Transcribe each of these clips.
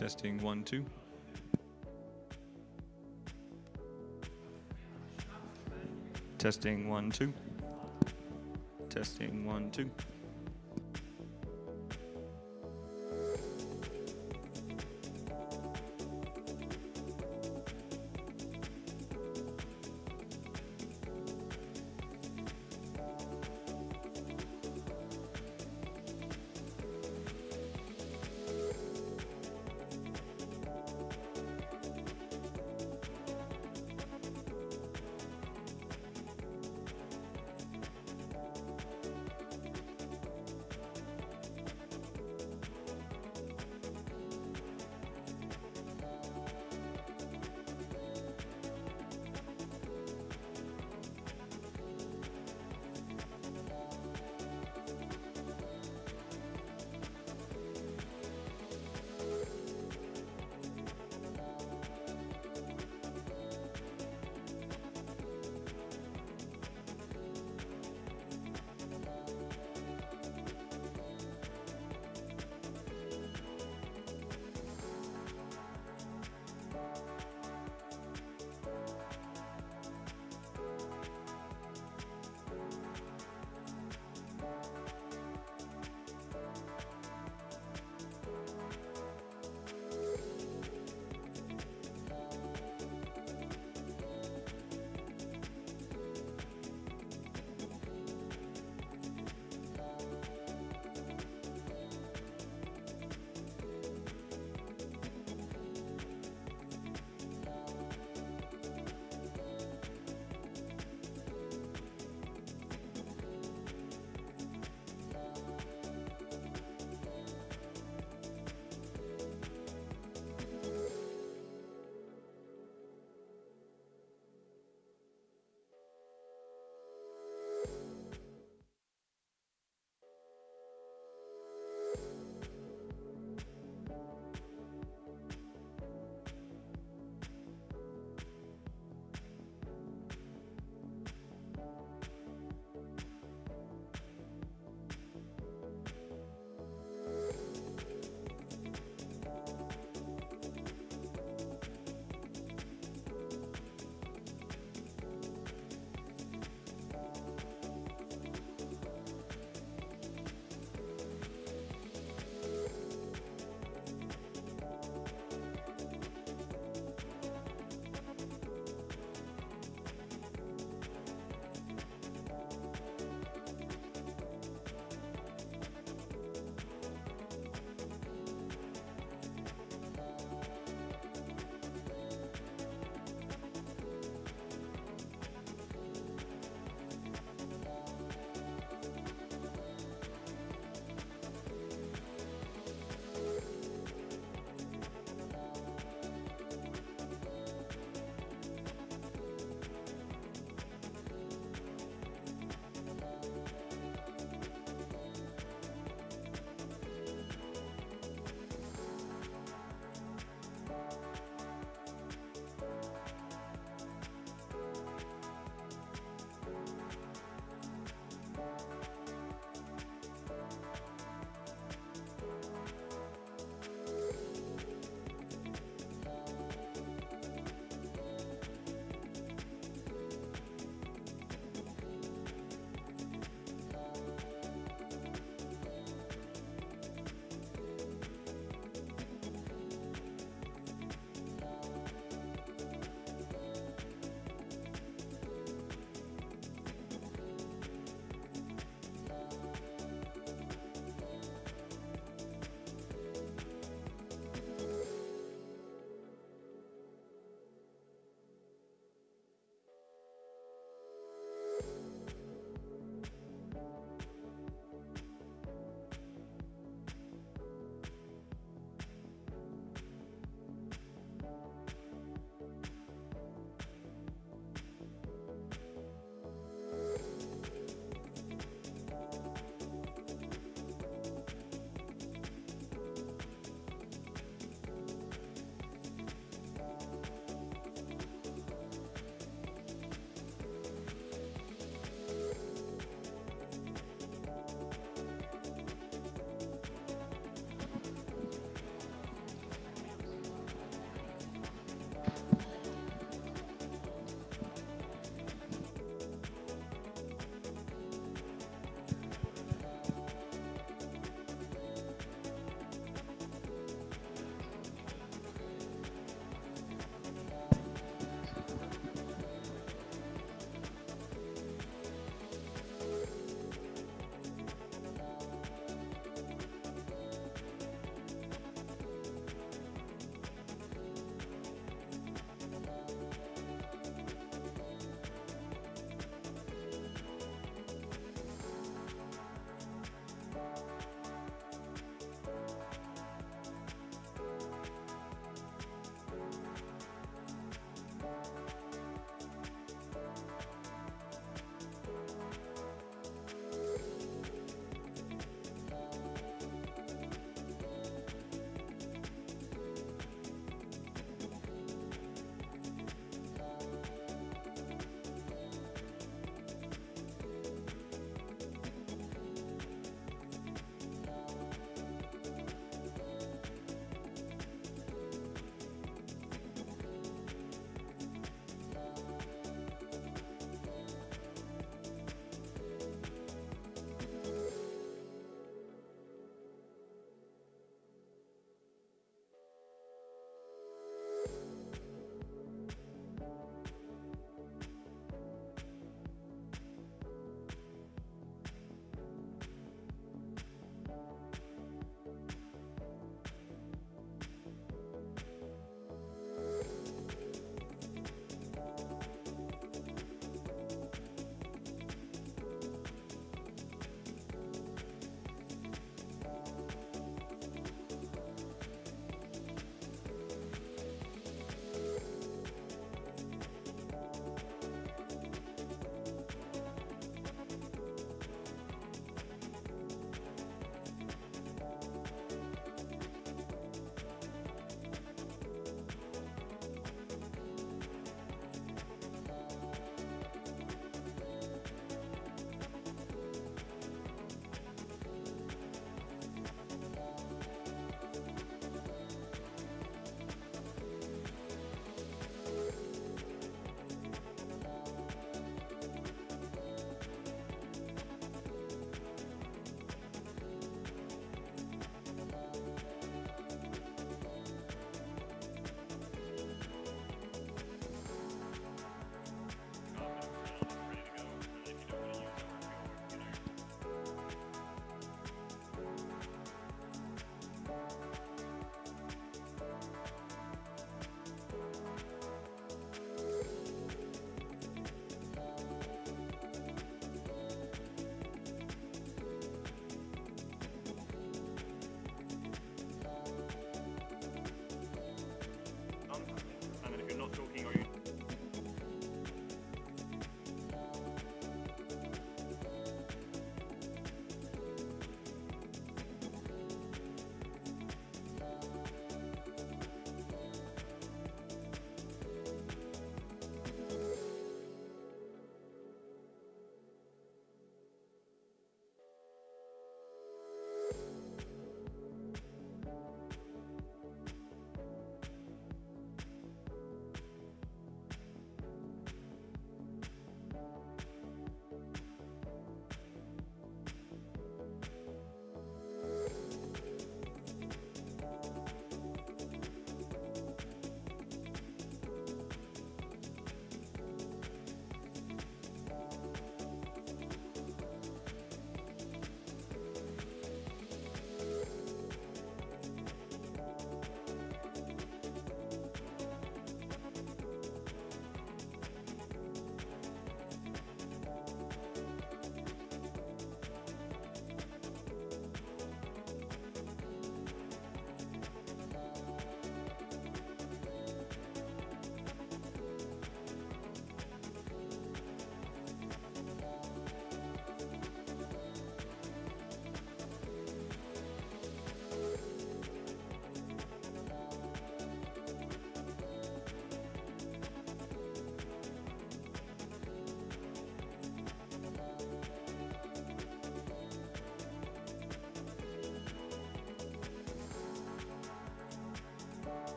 Testing 1 2. Testing 1 2. Testing 1 2.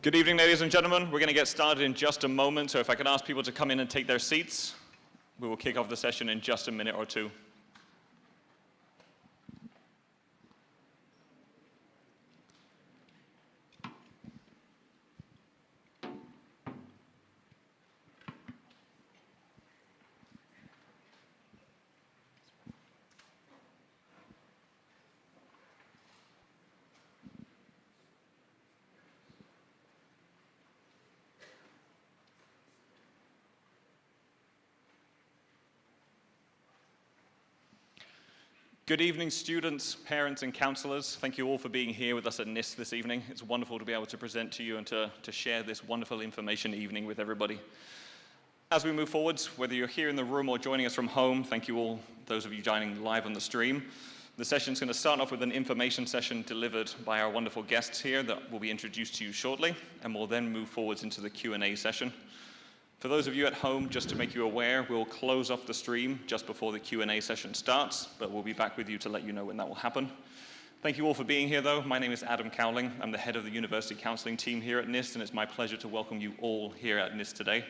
Good evening, ladies and gentlemen. We're going to get started in just a moment, so if I could ask people to come in and take their seats, we will kick off the session in just a minute or two. Good evening, students, parents, and counselors. Thank you all for being here with us at NIST this evening. It's wonderful to be able to present to you and to share this wonderful information evening with everybody. As we move forwards, whether you're here in the room or joining us from home, thank you all, those of you joining live on the stream. The session's going to start off with an information session delivered by our wonderful guests here that will be introduced to you shortly, and we'll then move forwards into the Q&A session. For those of you at home, just to make you aware, we'll close off the stream just before the Q&A session starts, but we'll be back with you to let you know when that will happen. Thank you all for being here, though. My name is Adam Cowling. I'm the head of the University Counseling team here at NIST, and it's my pleasure to welcome you all here at NIST today.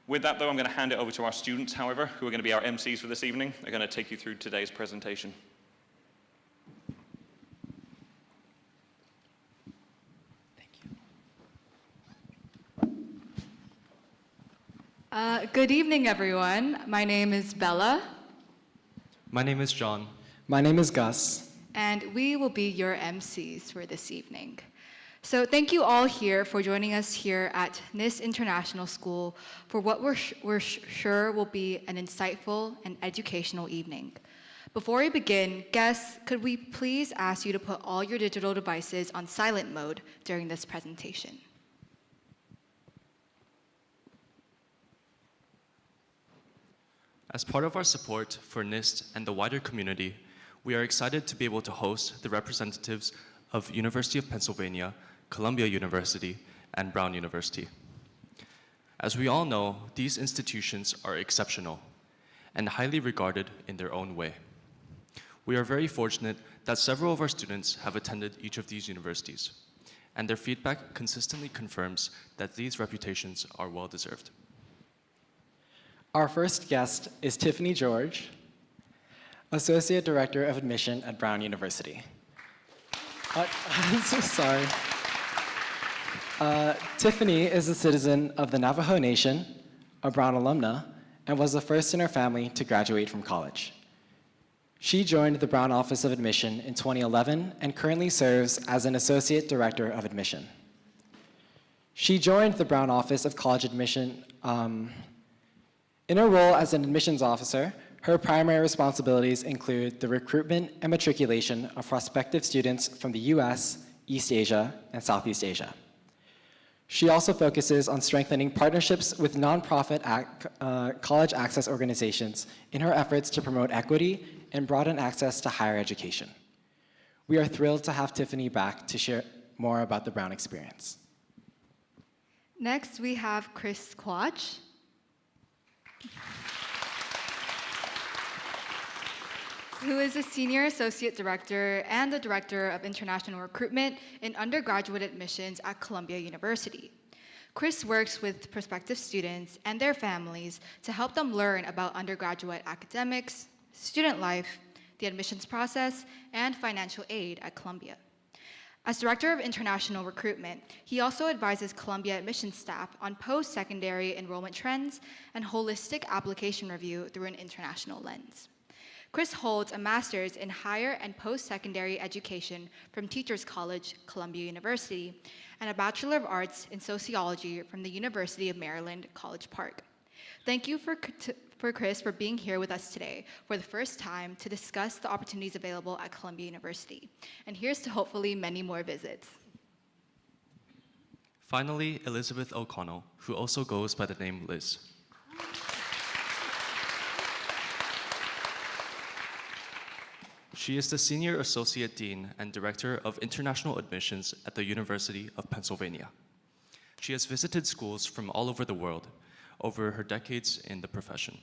With that, though, I'm going to hand it over to our students, however, who are going to be our MCs for this evening. They're going to take you through today's presentation. Good evening, everyone. My name is Bella. My name is John. My name is Gus. And we will be your MCs for this evening. So thank you all here for joining us here at NIST International School for what we're sure will be an insightful and educational evening. Before we begin, guests, could we please ask you to put all your digital devices on silent mode during this presentation? As part of our support for NIST and the wider community, we are excited to be able to host the representatives of University of Pennsylvania, Columbia University, and Brown University. As we all know, these institutions are exceptional and highly regarded in their own way. We are very fortunate that several of our students have attended each of these universities, and their feedback consistently confirms that these reputations are well-deserved. Our first guest is Tiffany George, Associate Director of Admission at Brown University. I'm so sorry. Tiffany is a citizen of the Navajo Nation, a Brown alumna, and was the first in her family to graduate from college. She joined the Brown Office of Admission in 2011 and currently serves as an Associate Director of Admission. She joined the Brown Office of College Admission in her role as an admissions officer. Her primary responsibilities include the recruitment and matriculation of prospective students from the US, East Asia, and Southeast Asia. She also focuses on strengthening partnerships with nonprofit college access organizations in her efforts to promote equity and broaden access to higher education. We are thrilled to have Tiffany back to share more about the Brown experience. Next, we have Chris Quach, who is a Senior Associate Director and the Director of International Recruitment in Undergraduate Admissions at Columbia University. Chris works with prospective students and their families to help them learn about undergraduate academics, student life, the admissions process, and financial aid at Columbia. As Director of International Recruitment, he also advises Columbia admissions staff on post-secondary enrollment trends and holistic application review through an international lens. Chris holds a master's in higher and post-secondary education from Teachers College, Columbia University, and a Bachelor of Arts in Sociology from the University of Maryland, College Park. Thank you for Chris for being here with us today for the first time to discuss the opportunities available at Columbia University. And here's to hopefully many more visits. Finally, Elizabeth O'Connell, who also goes by the name Liz. She is the Senior Associate Dean and Director of International Admissions at the University of Pennsylvania. She has visited schools from all over the world over her decades in the profession.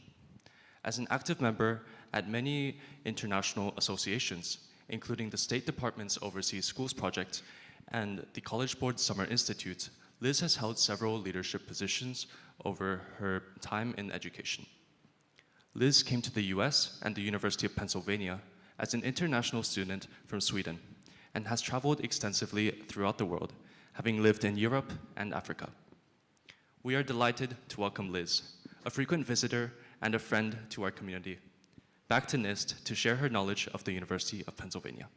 As an active member at many international associations, including the State Department's Overseas Schools Project and the College Board Summer Institute, Liz has held several leadership positions over her time in education. Liz came to the US and the University of Pennsylvania as an international student from Sweden and has traveled extensively throughout the world, having lived in Europe and Africa. We are delighted to welcome Liz, a frequent visitor and a friend to our community, back to NIST to share her knowledge of the University of Pennsylvania.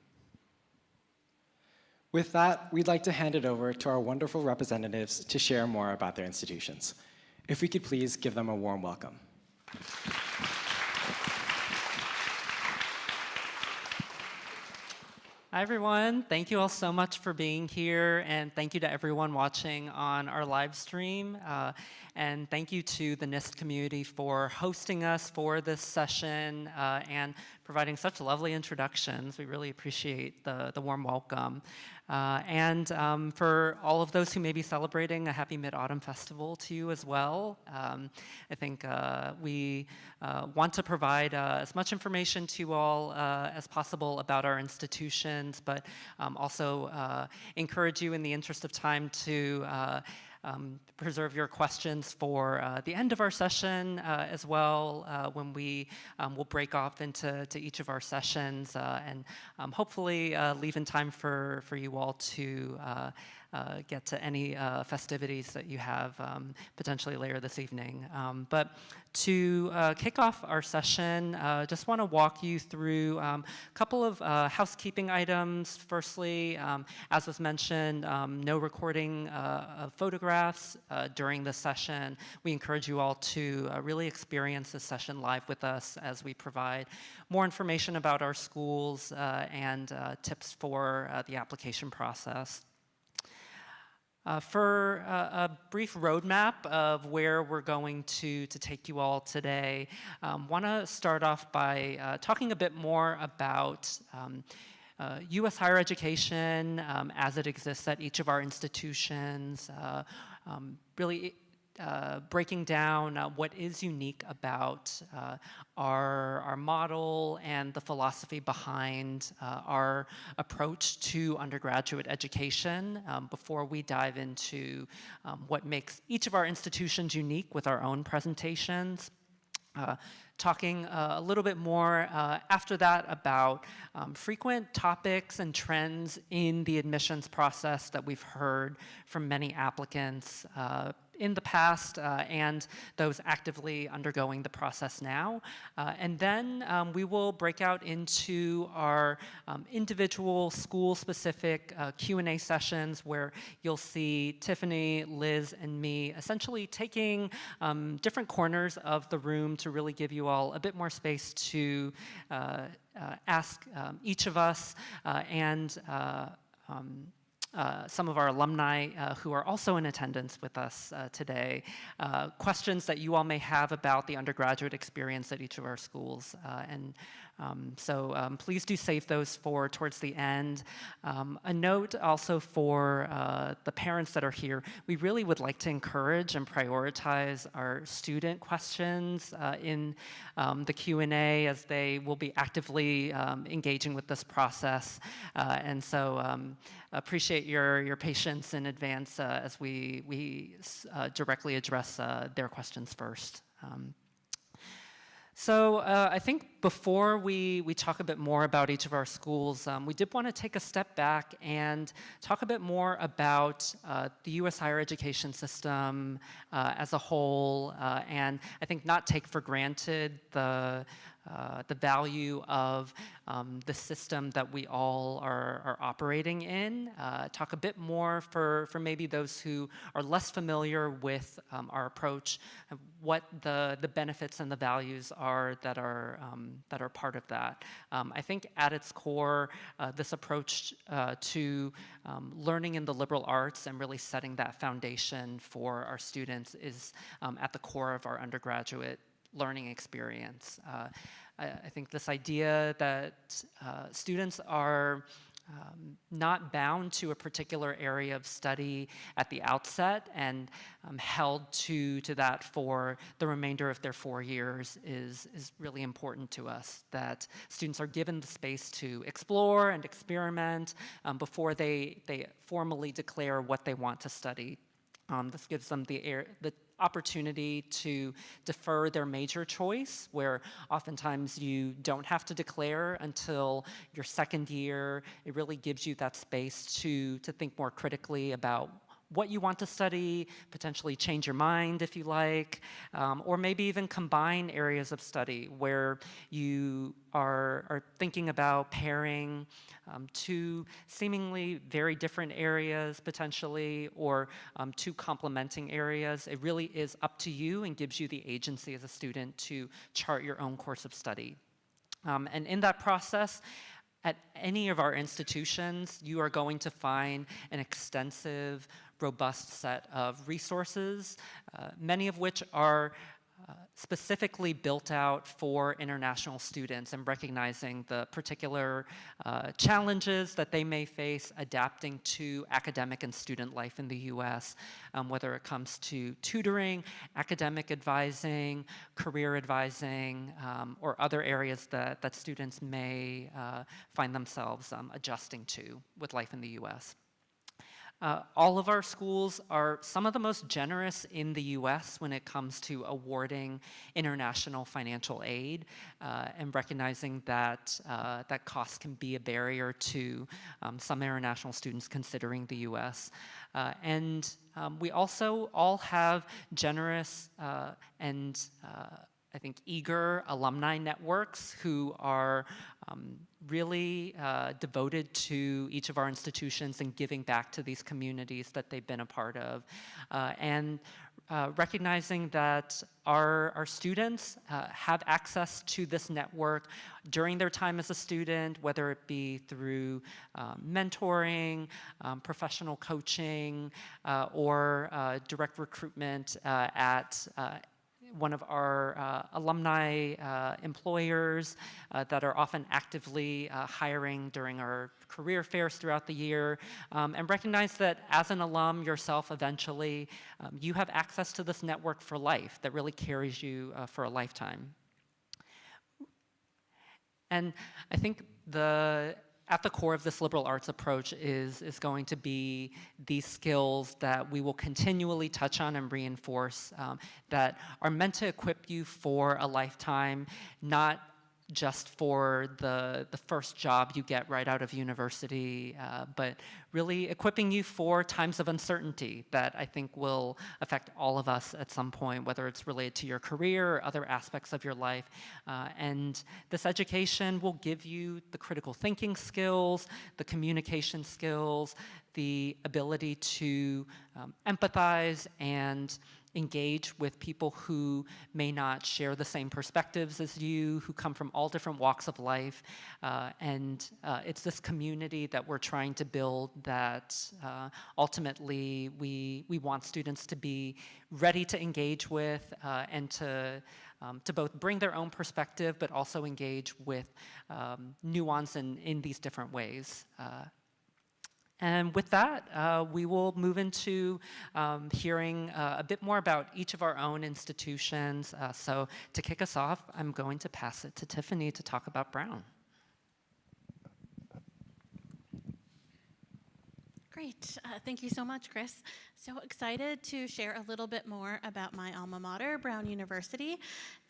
With that, we'd like to hand it over to our wonderful representatives to share more about their institutions. If we could please give them a warm welcome. Hi, everyone. Thank you all so much for being here, and thank you to everyone watching on our live stream. And thank you to the NIST community for hosting us for this session and providing such lovely introductions. We really appreciate the warm welcome. And for all of those who may be celebrating, a happy Mid-Autumn Festival to you as well. I think we want to provide as much information to you all as possible about our institutions, but also encourage you in the interest of time to preserve your questions for the end of our session as well, when we will break off into each of our sessions and hopefully leave in time for you all to get to any festivities that you have potentially later this evening. But to kick off our session, just want to walk you through a couple of housekeeping items. Firstly, as was mentioned, no recording of photographs during the session. We encourage you all to really experience this session live with us as we provide more information about our schools and tips for the application process. For a brief roadmap of where we're going to take you all today, want to start off by talking a bit more about U.S. higher education as it exists at each of our institutions, really breaking down what is unique about our model and the philosophy behind our approach to undergraduate education before we dive into what makes each of our institutions unique with our own presentations. Talking a little bit more after that about frequent topics and trends in the admissions process that we've heard from many applicants in the past and those actively undergoing the process now. And then we will break out into our individual school-specific Q&A sessions where you'll see Tiffany, Liz, and me essentially taking different corners of the room to really give you all a bit more space to ask each of us and some of our alumni who are also in attendance with us today, questions that you all may have about the undergraduate experience at each of our schools. So please do save those for towards the end. A note also for the parents that are here, we really would like to encourage and prioritize our student questions in the Q&A as they will be actively engaging with this process. And so appreciate your patience in advance as we directly address their questions first. So I think before we talk a bit more about each of our schools, we did want to take a step back and talk a bit more about the U.S. higher education system as a whole, and I think not take for granted the value of the system that we all are operating in. Talk a bit more for maybe those who are less familiar with our approach, what the benefits and the values are that are part of that. I think at its core, this approach to learning in the liberal arts and really setting that foundation for our students is at the core of our undergraduate learning experience. I think this idea that students are not bound to a particular area of study at the outset and held to that for the remainder of their 4 years is really important to us, that students are given the space to explore and experiment before they formally declare what they want to study This gives them the opportunity to defer their major choice, where oftentimes you don't have to declare until your second year. It really gives you that space to think more critically about what you want to study, potentially change your mind if you like, or maybe even combine areas of study where you are thinking about pairing two seemingly very different areas potentially, or two complementing areas. It really is up to you and gives you the agency as a student to chart your own course of study. And in that process, at any of our institutions, you are going to find an extensive, robust set of resources, many of which are specifically built out for international students and recognizing the particular challenges that they may face adapting to academic and student life in the US, whether it comes to tutoring, academic advising, career advising, or other areas that students may find themselves adjusting to with life in the US. All of our schools are some of the most generous in the US when it comes to awarding international financial aid, and recognizing that that cost can be a barrier to some international students considering the US. And we also all have generous and I think eager alumni networks who are really devoted to each of our institutions and giving back to these communities that they've been a part of. And recognizing that our students have access to this network during their time as a student, whether it be through mentoring, professional coaching, or direct recruitment at one of our alumni employers that are often actively hiring during our career fairs throughout the year, and recognize that as an alum yourself eventually, you have access to this network for life that really carries you for a lifetime. And I think at the core of this liberal arts approach is going to be these skills that we will continually touch on and reinforce, that are meant to equip you for a lifetime, not just for the first job you get right out of university, but really equipping you for times of uncertainty that I think will affect all of us at some point, whether it's related to your career or other aspects of your life. And this education will give you the critical thinking skills, the communication skills, the ability to empathize and engage with people who may not share the same perspectives as you, who come from all different walks of life. And it's this community that we're trying to build that ultimately we want students to be ready to engage with, and to both bring their own perspective, but also engage with nuance in these different ways. And with that, we will move into hearing a bit more about each of our own institutions. So to kick us off, I'm going to pass it to Tiffany to talk about Brown. Great. Thank you so much, Chris. So excited to share a little bit more about my alma mater, Brown University.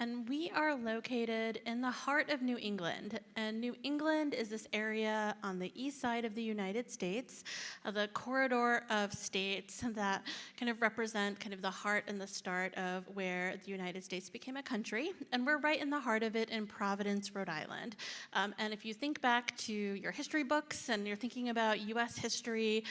And we are located in the heart of New England. And New England is this area on the east side of the United States, the corridor of states that kind of represent kind of the heart and the start of where the United States became a country. And we're right in the heart of it in Providence, Rhode Island. And if you think back to your history books and you're thinking about US history,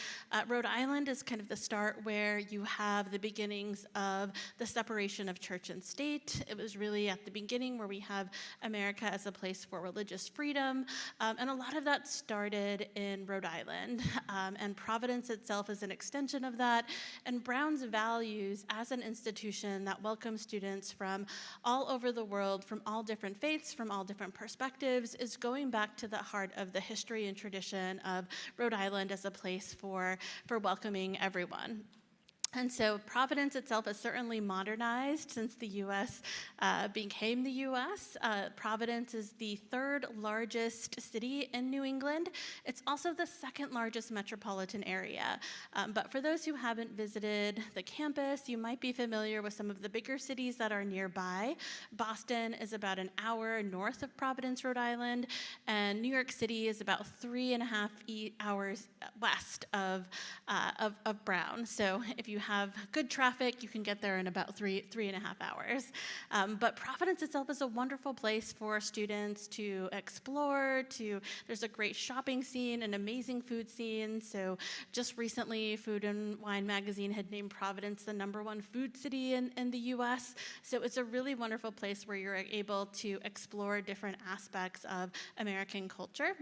Rhode Island is kind of the start where you have the beginnings of the separation of church and state. It was really at the beginning where we have America as a place for religious freedom. And a lot of that started in Rhode Island. And Providence itself is an extension of that. And Brown's values as an institution that welcomes students from all over the world, from all different faiths, from all different perspectives, is going back to the heart of the history and tradition of Rhode Island as a place for welcoming everyone. And so Providence itself has certainly modernized since the U.S. Became the U.S. Providence is the third largest city in New England. It's also the second largest metropolitan area. But for those who haven't visited the campus, you might be familiar with some of the bigger cities that are nearby. Boston is about an hour north of Providence, Rhode Island, and New York City is about 3.5 hours west of Brown. So if you have good traffic, you can get there in about 3.5 hours. But Providence itself is a wonderful place for students to explore. There's a great shopping scene, an amazing food scene. So just recently, Food and Wine magazine had named Providence the #1 food city in the U.S. So it's a really wonderful place where you're able to explore different aspects of American culture.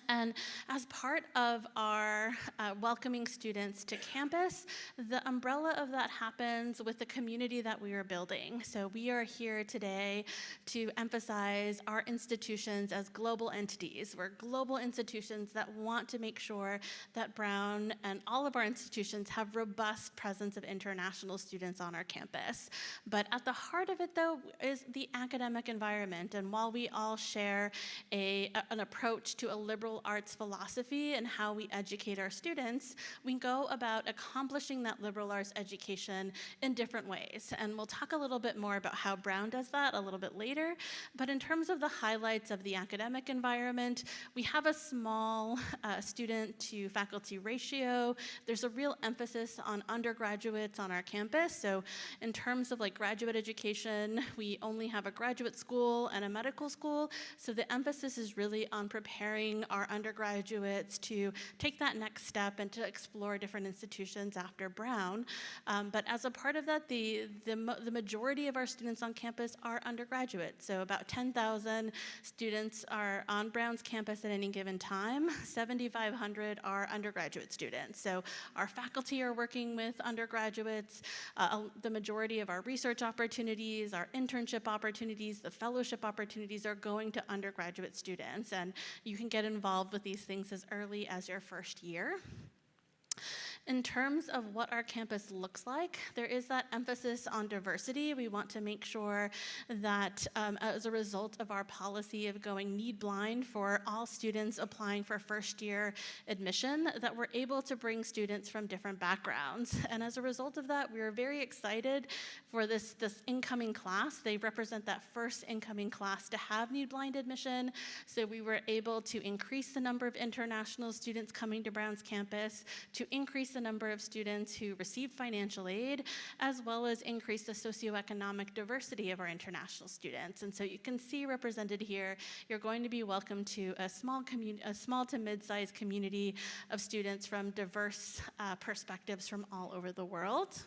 And as part of our welcoming students to campus, the umbrella of that happens with the community that we are building. So we are here today to emphasize our institutions as global entities. We're global institutions that want to make sure that Brown and all of our institutions have robust presence of international students on our campus. But at the heart of it, though, is the academic environment. And while we all share an approach to a liberal arts philosophy and how we educate our students, we go about accomplishing that liberal arts education in different ways. And we'll talk a little bit more about how Brown does that a little bit later. But in terms of the highlights of the academic environment, we have a small student to faculty ratio. There's a real emphasis on undergraduates on our campus. So in terms of like graduate education, we only have a graduate school and a medical school. So the emphasis is really on preparing our undergraduates to take that next step and to explore different institutions after Brown. But as a part of that, the majority of our students on campus are undergraduates. So about 10,000 students are on Brown's campus at any given time. 7,500 are undergraduate students. So our faculty are working with undergraduates. The majority of our research opportunities, our internship opportunities, the fellowship opportunities are going to undergraduate students. And you can get involved with these things as early as your first year. In terms of what our campus looks like, there is that emphasis on diversity. We want to make sure that as a result of our policy of going need blind for all students applying for first year admission, that we're able to bring students from different backgrounds. And as a result of that, we are very excited for this incoming class. They represent that first incoming class to have need blind admission. So we were able to increase the number of international students coming to Brown's campus, to increase the number of students who received financial aid, as well as increase the socioeconomic diversity of our international students. And so you can see represented here, you're going to be welcome to a small to mid-sized community of students from diverse perspectives from all over the world.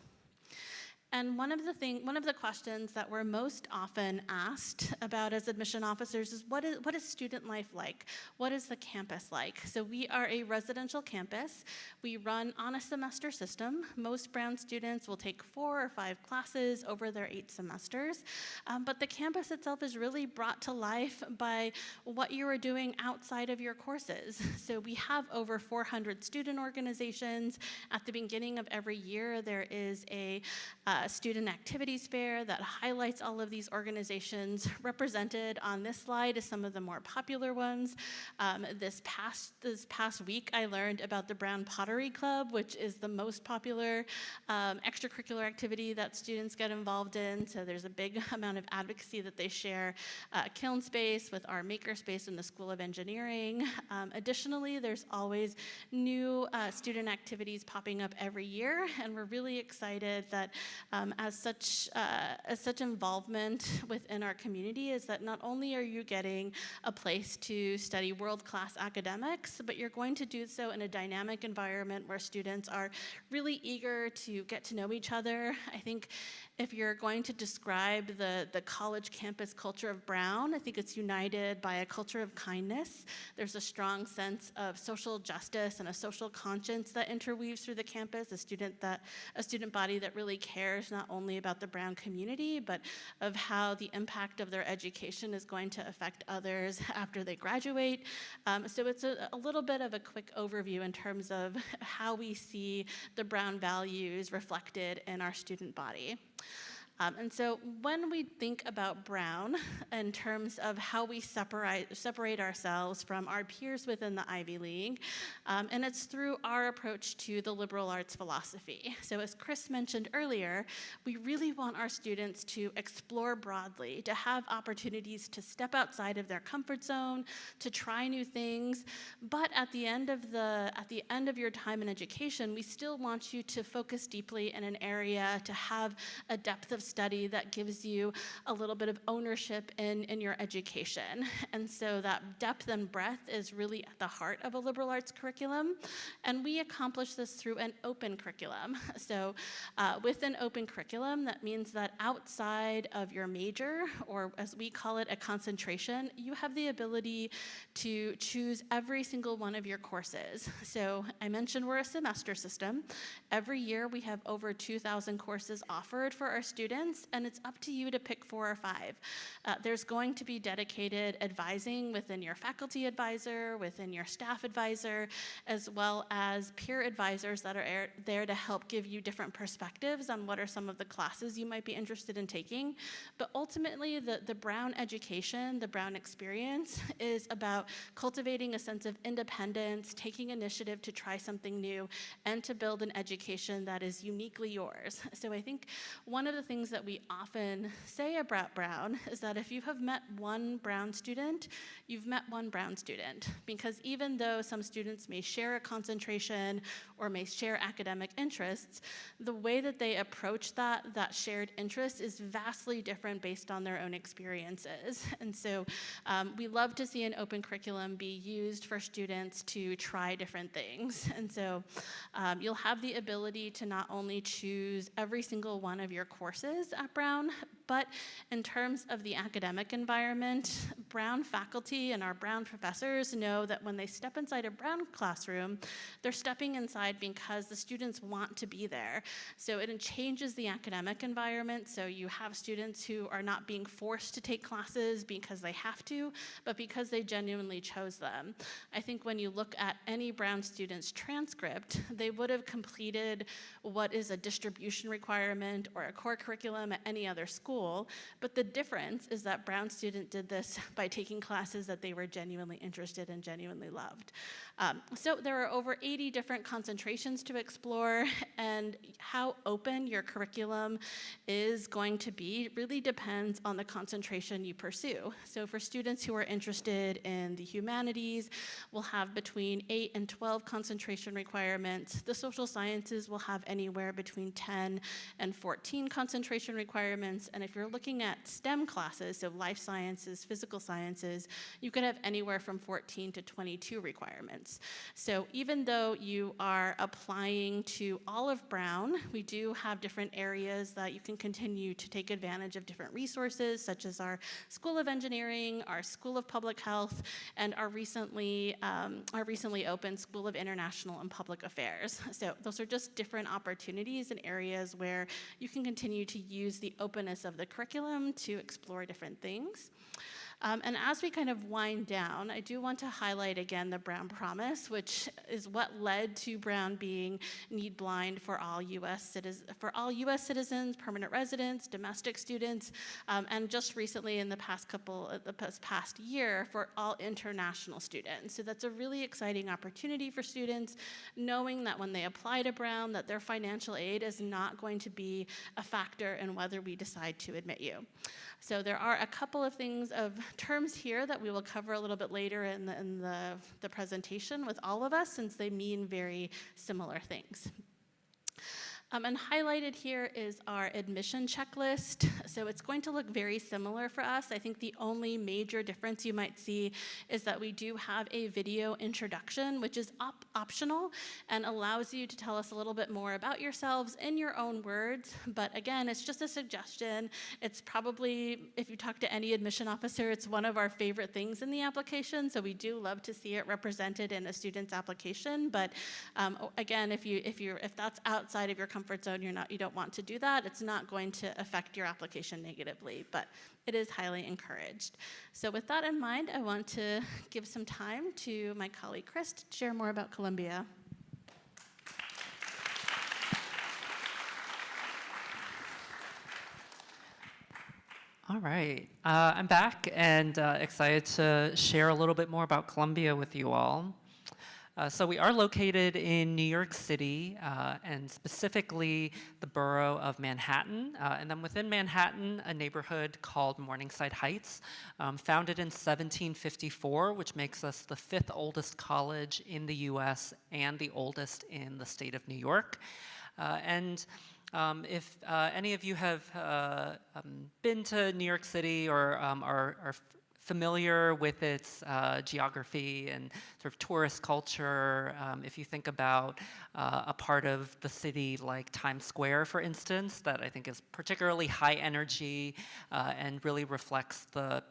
And one of the questions that we're most often asked about as admission officers is what is student life like? What is the campus like? So we are a residential campus. We run on a semester system. Most Brown students will take 4 or 5 classes over their 8 semesters. But the campus itself is really brought to life by what you are doing outside of your courses. So we have over 400 student organizations. At the beginning of every year, there is a student activities fair that highlights all of these organizations. Represented on this slide is some of the more popular ones. This past week, I learned about the Brown Pottery Club, which is the most popular extracurricular activity that students get involved in. So there's a big amount of advocacy that they share. Kiln Space with our Makerspace in the School of Engineering. Additionally, there's always new student activities popping up every year, and we're really excited that as such involvement within our community is that not only are you getting a place to study world-class academics, but you're going to do so in a dynamic environment where students are really eager to get to know each other. I think if you're going to describe the college campus culture of Brown, I think it's united by a culture of kindness. There's a strong sense of social justice and a social conscience that interweaves through the campus, a student body that really cares cares not only about the Brown community, but of how the impact of their education is going to affect others after they graduate. So it's a little bit of a quick overview in terms of how we see the Brown values reflected in our student body. And so when we think about Brown in terms of how we separate ourselves from our peers within the Ivy League, and it's through our approach to the liberal arts philosophy. So as Chris mentioned earlier, we really want our students to explore broadly, to have opportunities to step outside of their comfort zone, to try new things. But at the end of your time in education, we still want you to focus deeply in an area, to have a depth of study that gives you a little bit of ownership in your education. And so that depth and breadth is really at the heart of a liberal arts curriculum. And we accomplish this through an open curriculum. So with an open curriculum, that means that outside of your major, or as we call it, a concentration, you have the ability to choose every single one of your courses. So I mentioned we're a semester system. Every year we have over 2,000 courses offered for our students, and it's up to you to pick 4 or 5. There's going to be dedicated advising within your faculty advisor, within your staff advisor, as well as peer advisors that are there to help give you different perspectives on what are some of the classes you might be interested in taking. But ultimately, the Brown education, the Brown experience, is about cultivating a sense of independence, taking initiative to try something new, and to build an education that is uniquely yours. So I think one of the things that we often say about Brown is that if you have met one Brown student, you've met one Brown student. Because even though some students may share a concentration or may share academic interests, the way that they approach that shared interest is vastly different based on their own experiences. And so we love to see an open curriculum be used for students to try different things. And so you'll have the ability to not only choose every single one of your courses at Brown, but in terms of the academic environment, Brown faculty and our Brown professors know that when they step inside a Brown classroom, they're stepping inside because the students want to be there. So it changes the academic environment. So you have students who are not being forced to take classes because they have to, but because they genuinely chose them. I think when you look at any Brown student's transcript, they would have completed what is a distribution requirement or a core curriculum at any other school, but the difference is that Brown student did this by taking classes that they were genuinely interested in, genuinely loved. So there are over 80 different concentrations to explore, and how open your curriculum is going to be really depends on the concentration you pursue. So for students who are interested in the humanities, we'll have between 8 and 12 concentration requirements. The social sciences will have anywhere between 10 and 14 concentration requirements, and if you're looking at STEM classes, so life sciences, physical sciences, you could have anywhere from 14 to 22 requirements. So even though you are applying to all of Brown, we do have different areas that you can continue to take advantage of different resources, such as our School of Engineering, our School of Public Health, and our recently opened School of International and Public Affairs. So those are just different opportunities and areas where you can continue to use the openness of the curriculum to explore different things. And as we kind of wind down, I do want to highlight again the Brown Promise, which is what led to Brown being need blind for all U.S. citizens, permanent residents, domestic students, and just recently in the past year for all international students. So that's a really exciting opportunity for students, knowing that when they apply to Brown, that their financial aid is not going to be a factor in whether we decide to admit you. So there are a couple of things of terms here that we will cover a little bit later in the presentation with all of us, since they mean very similar things. And highlighted here is our admission checklist. So it's going to look very similar for us. I think the only major difference you might see is that we do have a video introduction, which is optional and allows you to tell us a little bit more about yourselves in your own words. But again, it's just a suggestion. It's probably, if you talk to any admission officer, it's one of our favorite things in the application. So we do love to see it represented in a student's application. But again, if that's outside of your comfort comfort zone, you don't want to do that, it's not going to affect your application negatively, but it is highly encouraged. So with that in mind, I want to give some time to my colleague Chris to share more about Columbia. All right, I'm back and excited to share a little bit more about Columbia with you all. So we are located in New York City, and specifically the borough of Manhattan, and then within Manhattan, a neighborhood called Morningside Heights, founded in 1754, which makes us the 5th oldest college in the US and the oldest in the state of New York. If any of you have been to New York City or are familiar with its geography and sort of tourist culture, if you think about a part of the city like Times Square, for instance, that I think is particularly high energy and really reflects the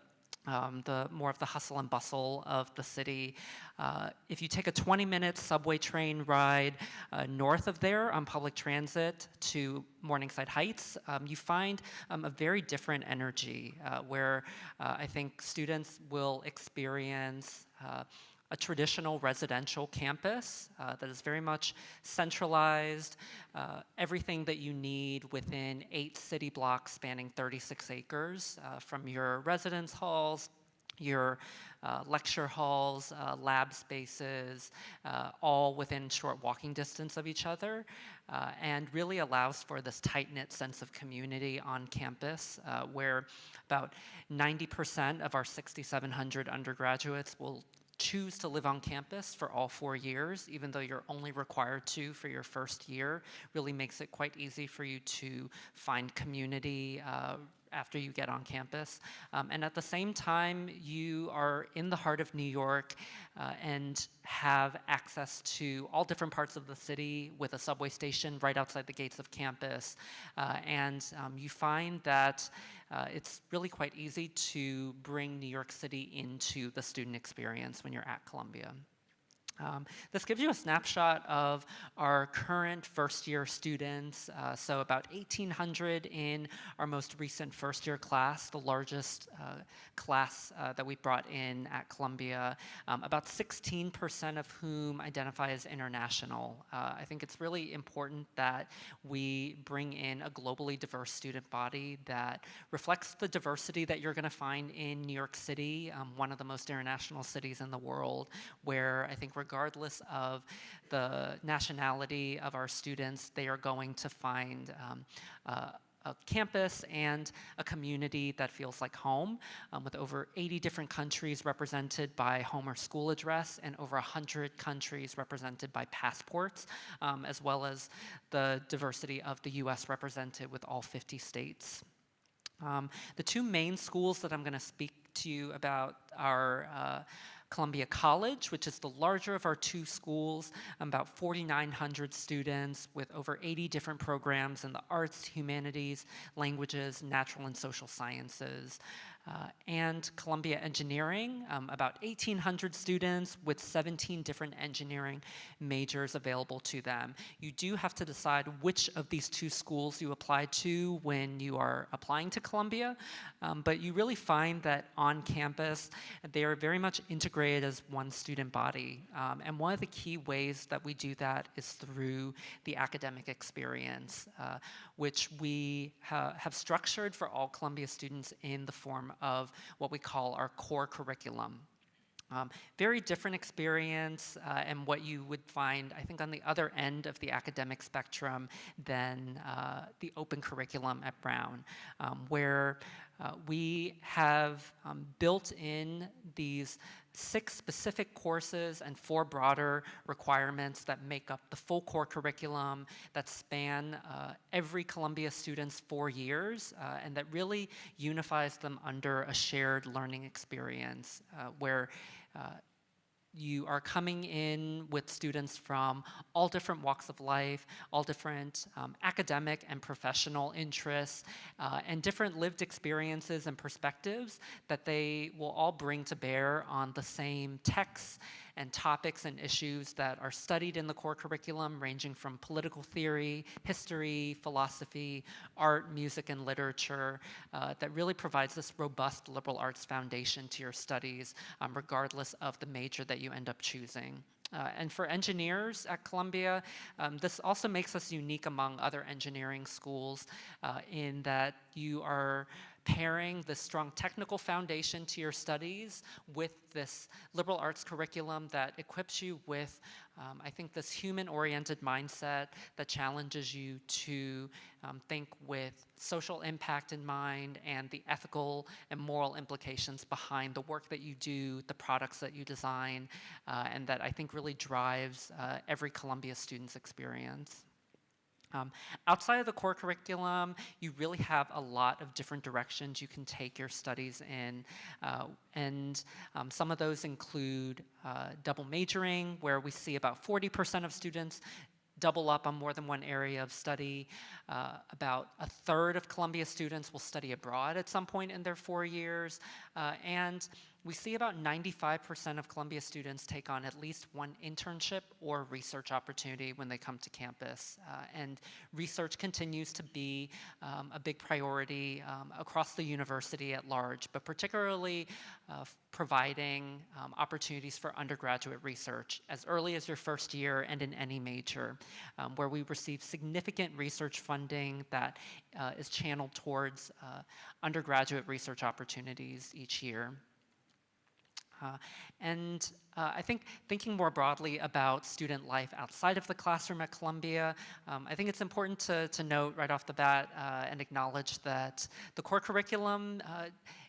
more of the hustle and bustle of the city. If you take a 20-minute subway train ride north of there on public transit to Morningside Heights, you find a very different energy where I think students will experience a traditional residential campus that is very much centralized, everything that you need within 8 city blocks spanning 36 acres, from your residence halls, your lecture halls, lab spaces, all within short walking distance of each other, and really allows for this tight-knit sense of community on campus, where about 90% of our 6,700 undergraduates will choose to live on campus for all 4 years, even though you're only required to for your first year. Really makes it quite easy for you to find community after you get on campus. And at the same time, you are in the heart of New York and have access to all different parts of the city with a subway station right outside the gates of campus. You find that it's really quite easy to bring New York City into the student experience when you're at Columbia. This gives you a snapshot of our current first-year students. So about 1,800 in our most recent first-year class, the largest class that we brought in at Columbia, about 16% of whom identify as international. I think it's really important that we bring in a globally diverse student body that reflects the diversity that you're going to find in New York City, one of the most international cities in the world, where I think regardless of the nationality of our students, they are going to find a campus and a community that feels like home, with over 80 different countries represented by home or school address and over 100 countries represented by passports, as well as the diversity of the US represented with all 50 states. The 2 main schools that I'm going to speak to you about are Columbia College, which is the larger of our 2 schools, about 4,900 students with over 80 different programs in the arts, humanities, languages, natural and social sciences. And Columbia Engineering, about 1,800 students with 17 different engineering majors available to them. You do have to decide which of these 2 schools you apply to when you are applying to Columbia, but you really find that on campus, they are very much integrated as one student body. And one of the key ways that we do that is through the academic experience, which we have structured for all Columbia students in the form of what we call our core curriculum. Very different experience and what you would find, I think, on the other end of the academic spectrum than the open curriculum at Brown, where we have built in these 6 specific courses and 4 broader requirements that make up the full core curriculum that span every Columbia student's 4 years, and that really unifies them under a shared learning experience where you are coming in with students from all different walks of life, all different academic and professional interests, and different lived experiences and perspectives that they will all bring to bear on the same texts and topics and issues that are studied in the core curriculum, ranging from political theory, history, philosophy, art, music, and literature, that really provides this robust liberal arts foundation to your studies, regardless of the major that you end up choosing. And for engineers at Columbia, this also makes us unique among other engineering schools in that you are pairing the strong technical foundation to your studies with this liberal arts curriculum that equips you with, I think, this human-oriented mindset that challenges you to think with social impact in mind and the ethical and moral implications behind the work that you do, the products that you design, and that I think really drives every Columbia student's experience. Outside of the core curriculum, you really have a lot of different directions you can take your studies in, and some of those include double majoring, where we see about 40% of students double up on more than one area of study. About a third of Columbia students will study abroad at some point in their 4 years, and we see about 95% of Columbia students take on at least one internship or research opportunity when they come to campus. And research continues to be a big priority across the university at large, but particularly providing opportunities for undergraduate research as early as your first year and in any major, where we receive significant research funding that is channeled towards undergraduate research opportunities each year. I think thinking more broadly about student life outside of the classroom at Columbia, I think it's important to note right off the bat and acknowledge that the core curriculum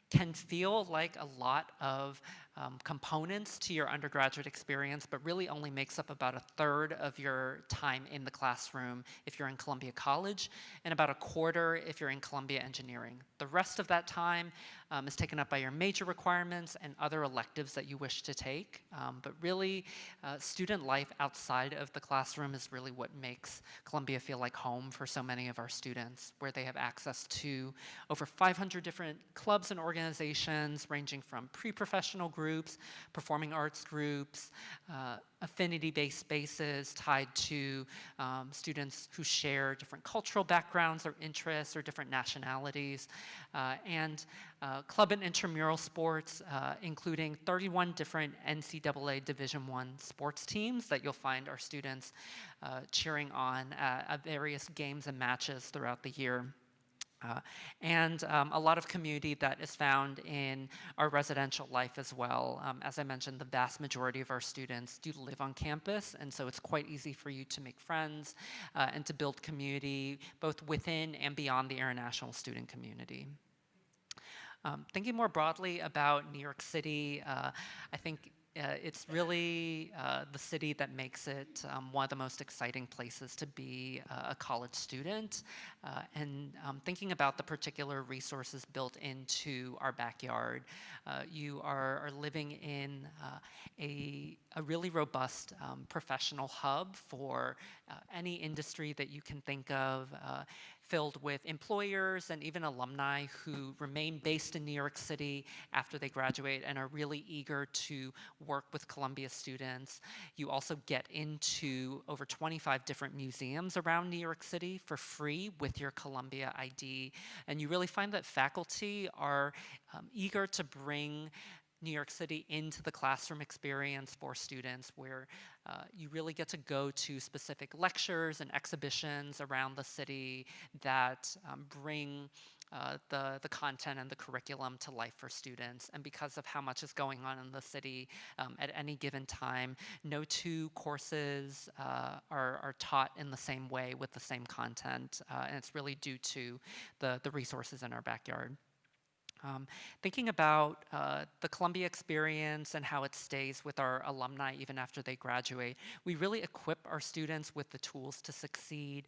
can feel like a lot of components to your undergraduate experience, but really only makes up about a third of your time in the classroom if you're in Columbia College, and about a quarter if you're in Columbia Engineering. The rest of that time is taken up by your major requirements and other electives that you wish to take. But really, student life outside of the classroom is really what makes Columbia feel like home for so many of our students, where they have access to over 500 different clubs and organizations, ranging from pre-professional groups, performing arts groups, affinity-based spaces tied to students who share different cultural backgrounds or interests or different nationalities, and club and intramural sports, including 31 different NCAA Division I sports teams that you'll find our students cheering on at various games and matches throughout the year. And a lot of community that is found in our residential life as well. As I mentioned, the vast majority of our students do live on campus, and so it's quite easy for you to make friends and to build community both within and beyond the international student community. Thinking more broadly about New York City, I think it's really the city that makes it one of the most exciting places to be a college student. And thinking about the particular resources built into our backyard, you are living in a really robust professional hub for any industry that you can think of, filled with employers and even alumni who remain based in New York City after they graduate and are really eager to work with Columbia students. You also get into over 25 different museums around New York City for free with your Columbia ID. And you really find that faculty are eager to bring New York City into the classroom experience for students, where you really get to go to specific lectures and exhibitions around the city that bring the content and the curriculum to life for students. And because of how much is going on in the city at any given time, no two courses are taught in the same way with the same content, and it's really due to the resources in our backyard. Thinking about the Columbia experience and how it stays with our alumni even after they graduate, we really equip our students with the tools to succeed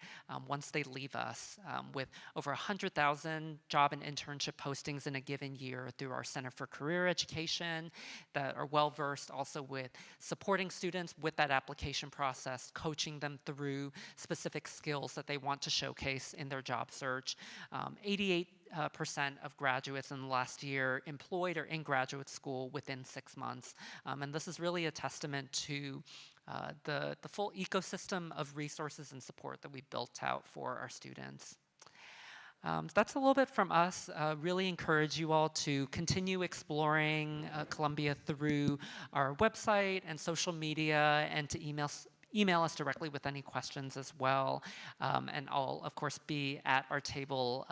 once they leave us, with over 100,000 job and internship postings in a given year through our Center for Career Education that are well-versed also with supporting students with that application process, coaching them through specific skills that they want to showcase in their job search. 88 percent of graduates in the last year employed or in graduate school within 6 months. And this is really a testament to the full ecosystem of resources and support that we built out for our students. That's a little bit from us. Really encourage you all to continue exploring Columbia through our website and social media, and to email us directly with any questions as well. And I'll, of course, be at our table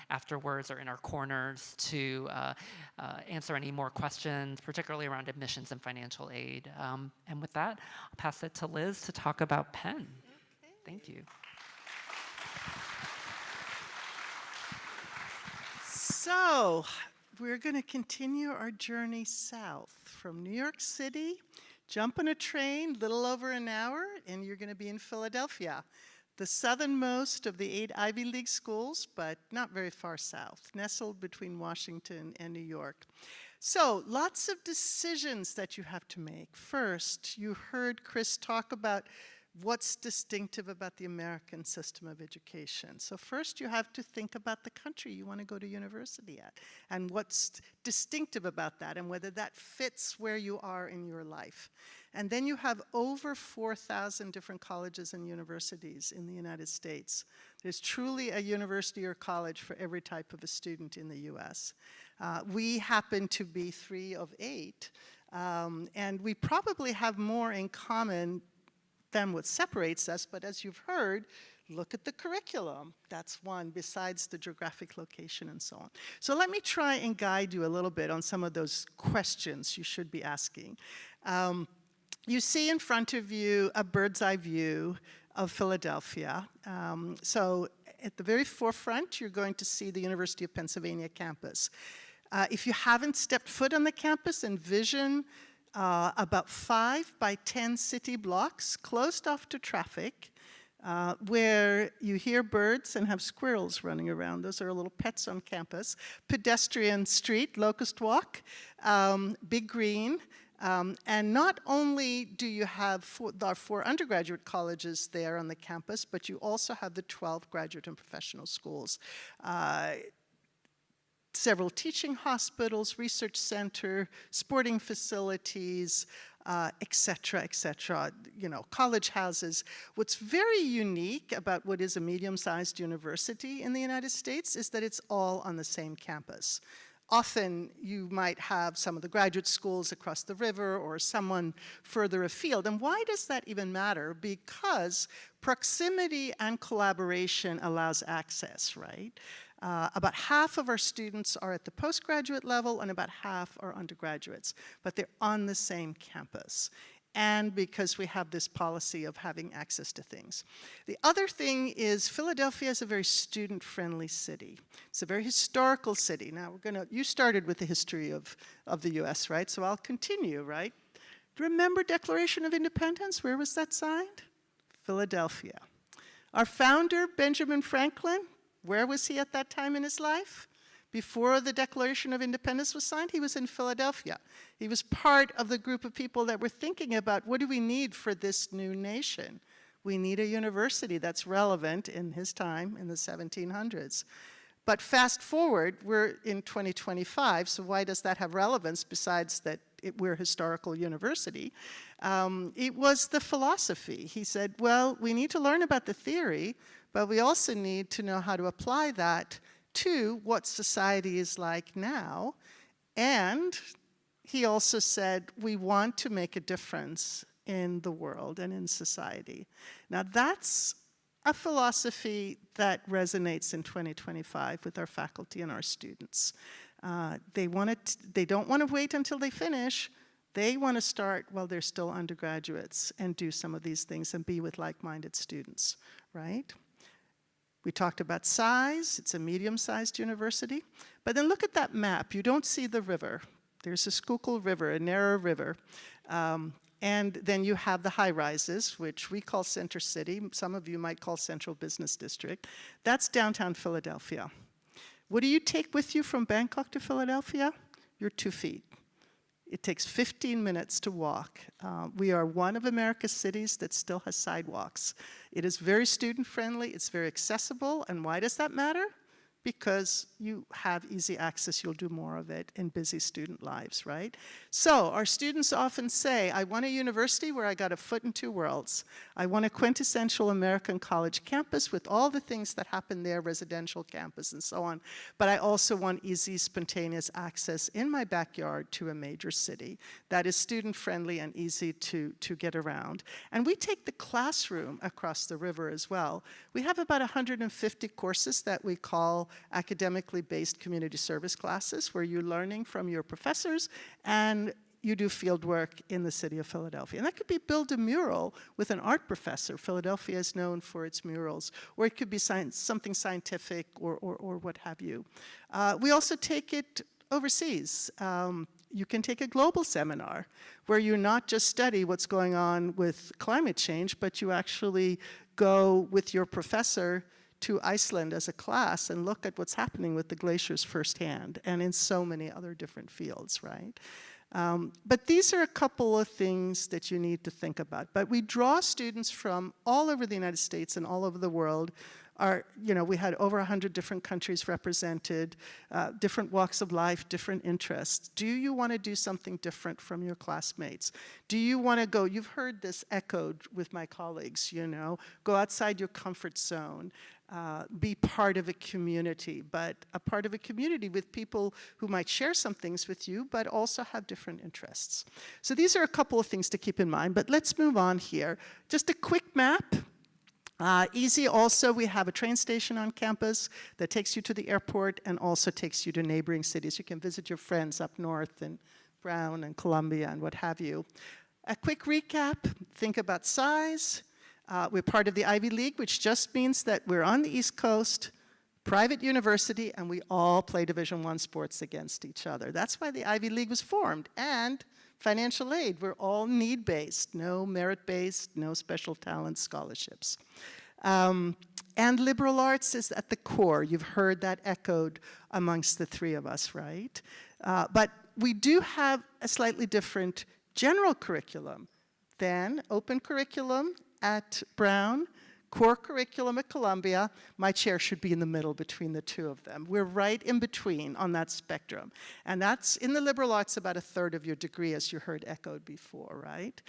afterwards or in our corners to answer any more questions, particularly around admissions and financial aid. And with that, I'll pass it to Liz to talk about Penn. Okay. Thank you. So, we're going to continue our journey south from New York City, jump on a train, little over an hour, and you're going to be in Philadelphia, the southernmost of the 8 Ivy League schools, but not very far south, nestled between Washington and New York. So, lots of decisions that you have to make. First, you heard Chris talk about what's distinctive about the American system of education. So first you have to think about the country you want to go to university at, and what's distinctive about that, and whether that fits where you are in your life. And then you have over 4,000 different colleges and universities in the United States. There's truly a university or college for every type of a student in the US. We happen to be 3 of 8, and we probably have more in common than what separates us, but as you've heard, look at the curriculum. That's one, besides the geographic location and so on. So let me try and guide you a little bit on some of those questions you should be asking. You see in front of you a bird's eye view of Philadelphia. So at the very forefront, you're going to see the University of Pennsylvania campus. If you haven't stepped foot on the campus, envision about 5 by 10 city blocks closed off to traffic, where you hear birds and have squirrels running around. Those are little pets on campus. Pedestrian street, Locust Walk, Big Green, and not only do you have our 4 undergraduate colleges there on the campus, but you also have the 12 graduate and professional schools. Several teaching hospitals, research center, sporting facilities, et cetera, college houses. What's very unique about what is a medium-sized university in the United States is that it's all on the same campus. Often you might have some of the graduate schools across the river or someone further afield. And why does that even matter? Because proximity and collaboration allows access, right? About half of our students are at the postgraduate level and about half are undergraduates, but they're on the same campus. And because we have this policy of having access to things. The other thing is Philadelphia is a very student-friendly city. It's a very historical city. Now you started with the history of the US, right? So I'll continue, right? Remember Declaration of Independence? Where was that signed? Philadelphia. Our founder, Benjamin Franklin, where was he at that time in his life? Before the Declaration of Independence was signed, he was in Philadelphia. He was part of the group of people that were thinking about what do we need for this new nation? We need a university that's relevant in his time in the 1700s. But fast forward, we're in 2025, so why does that have relevance besides that we're a historical university? It was the philosophy. He said, well, we need to learn about the theory, but we also need to know how to apply that to what society is like now. And he also said, we want to make a difference in the world and in society. Now that's a philosophy that resonates in 2025 with our faculty and our students. They don't want to wait until they finish. They want to start while they're still undergraduates and do some of these things and be with like-minded students, right? We talked about size. It's a medium-sized university. But then look at that map. You don't see the river. There's a Schuylkill River, a narrow river. And then you have the high-rises, which we call Center City. Some of you might call Central Business District. That's downtown Philadelphia. What do you take with you from Bangkok to Philadelphia? Your 2 feet. It takes 15 minutes to walk. We are one of America's cities that still has sidewalks. It is very student-friendly, it's very accessible, and why does that matter? because you have easy access, you'll do more of it in busy student lives, right? So our students often say, I want a university where I got a foot in two worlds. I want a quintessential American college campus with all the things that happen there, residential campus and so on, but I also want easy, spontaneous access in my backyard to a major city that is student-friendly and easy to get around. And we take the classroom across the river as well. We have about 150 courses that we call academically based community service classes, where you're learning from your professors and you do field work in the city of Philadelphia. And that could be build a mural with an art professor. Philadelphia is known for its murals. Or it could be something scientific or what have you. We also take it overseas. You can take a global seminar where you not just study what's going on with climate change, but you actually go with your professor to Iceland as a class and look at what's happening with the glaciers firsthand, and in so many other different fields, right? But these are a couple of things that you need to think about. But we draw students from all over the United States and all over the world. We had over 100 different countries represented, different walks of life, different interests. Do you want to do something different from your classmates? Do you want to go, you've heard this echoed with my colleagues, go outside your comfort zone. Be part of a community, but a part of a community with people who might share some things with you, but also have different interests. So these are a couple of things to keep in mind, but let's move on here. Just a quick map. Easy also, we have a train station on campus that takes you to the airport and also takes you to neighboring cities. You can visit your friends up north in Brown and Columbia and what have you. A quick recap, think about size. We're part of the Ivy League, which just means that we're on the East Coast, private university, and we all play Division I sports against each other. That's why the Ivy League was formed. And financial aid, we're all need-based, no merit-based, no special talent scholarships. And liberal arts is at the core. You've heard that echoed amongst the three of us, right? But we do have a slightly different general curriculum than open curriculum at Brown, core curriculum at Columbia. My chair should be in the middle between the two of them. We're right in between on that spectrum. And that's, in the liberal arts, about a third of your degree, as you heard echoed before, right?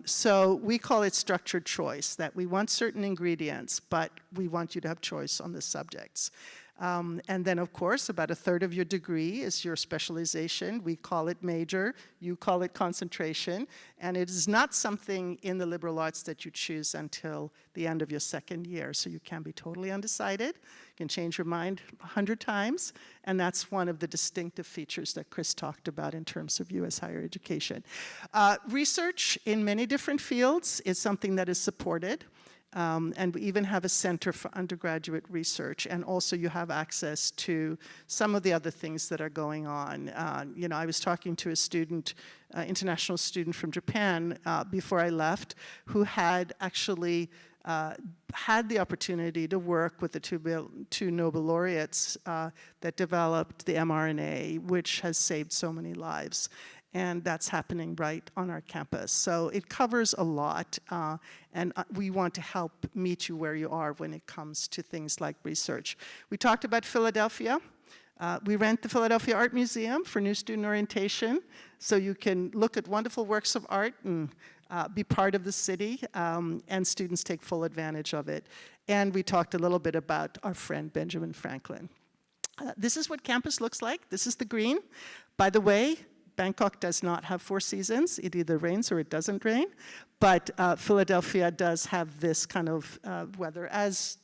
So we call it structured choice, that we want certain ingredients, but we want you to have choice on the subjects. And then, of course, about a third of your degree is your specialization. We call it major, you call it concentration, and it is not something in the liberal arts that you choose until the end of your second year. So you can be totally undecided, you can change your mind 100 times, and that's one of the distinctive features that Chris talked about in terms of U.S. higher education. Research in many different fields is something that is supported. And we even have a center for undergraduate research, and also you have access to some of the other things that are going on. I was talking to a student, international student from Japan before I left, who had actually had the opportunity to work with the two Nobel laureates that developed the mRNA, which has saved so many lives. And that's happening right on our campus. So it covers a lot, and we want to help meet you where you are when it comes to things like research. We talked about Philadelphia. We rent the Philadelphia Art Museum for new student orientation, so you can look at wonderful works of art and be part of the city, and students take full advantage of it. And we talked a little bit about our friend Benjamin Franklin. This is what campus looks like. This is the green. By the way, Bangkok does not have 4 seasons. It either rains or it doesn't rain. But Philadelphia does have this kind of weather, as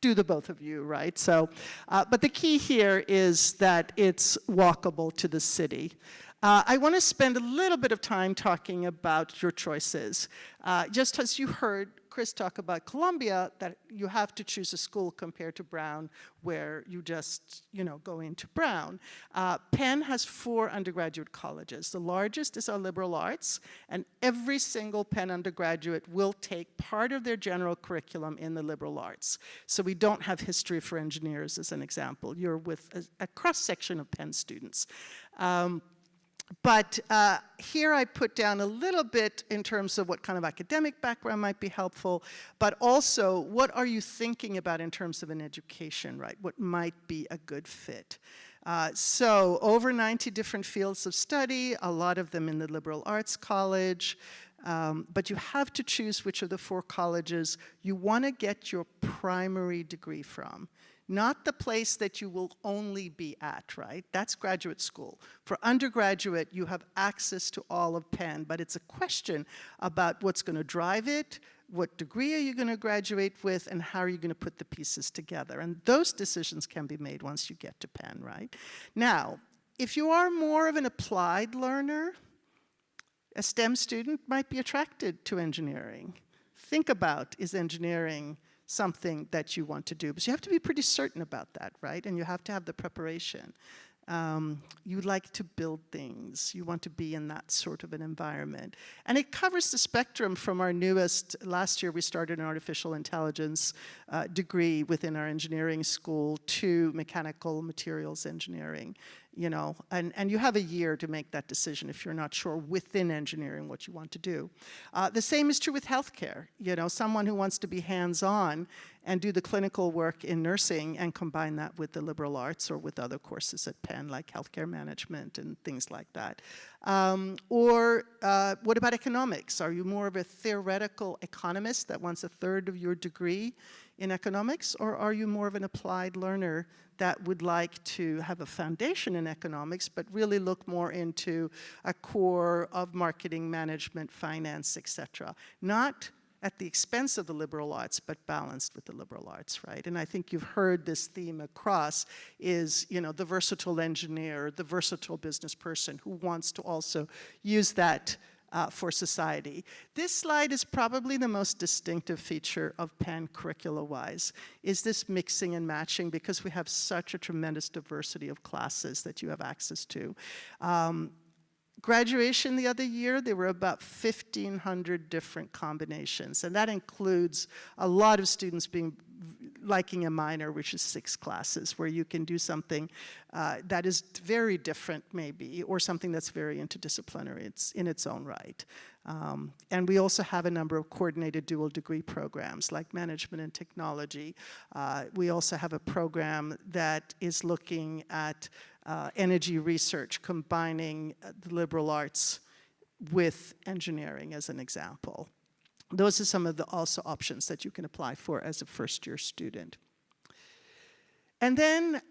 do the both of you, right? So, but the key here is that it's walkable to the city. I want to spend a little bit of time talking about your choices. Just as you heard Chris talk about Columbia, that you have to choose a school compared to Brown, where you just, go into Brown. Penn has 4 undergraduate colleges. The largest is our liberal arts, and every single Penn undergraduate will take part of their general curriculum in the liberal arts. So we don't have history for engineers, as an example. You're with a cross-section of Penn students. But here I put down a little bit in terms of what kind of academic background might be helpful, but also what are you thinking about in terms of an education, right? What might be a good fit? So over 90 different fields of study, a lot of them in the liberal arts college, but you have to choose which of the 4 colleges you want to get your primary degree from. Not the place that you will only be at, right? That's graduate school. For undergraduate, you have access to all of Penn, but it's a question about what's going to drive it, what degree are you going to graduate with, and how are you going to put the pieces together. And those decisions can be made once you get to Penn, right? Now, if you are more of an applied learner, a STEM student might be attracted to engineering. Think about, is engineering something that you want to do? But you have to be pretty certain about that, right? And you have to have the preparation. You like to build things. You want to be in that sort of an environment. And it covers the spectrum from our newest, last year we started an artificial intelligence degree within our engineering school to mechanical materials engineering. You know, and you have a year to make that decision if you're not sure within engineering what you want to do. The same is true with healthcare. You know, someone who wants to be hands-on and do the clinical work in nursing and combine that with the liberal arts or with other courses at Penn, like healthcare management and things like that. Or what about economics? Are you more of a theoretical economist that wants 1/3 of your degree in economics, or are you more of an applied learner that would like to have a foundation in economics, but really look more into a core of marketing, management, finance, etc.? Not at the expense of the liberal arts, but balanced with the liberal arts, right? And I think you've heard this theme across is, you know, the versatile engineer, the versatile business person who wants to also use that for society. This slide is probably the most distinctive feature of Penn curricula-wise, is this mixing and matching, because we have such a tremendous diversity of classes that you have access to. Graduation the other year, there were about 1,500 different combinations, and that includes a lot of students liking a minor, which is 6 classes, where you can do something that is very different maybe, or something that's very interdisciplinary in its own right. And we also have a number of coordinated dual degree programs like management and technology. We also have a program that is looking at energy research, combining the liberal arts with engineering as an example. Those are some of the also options that you can apply for as a first-year student. And then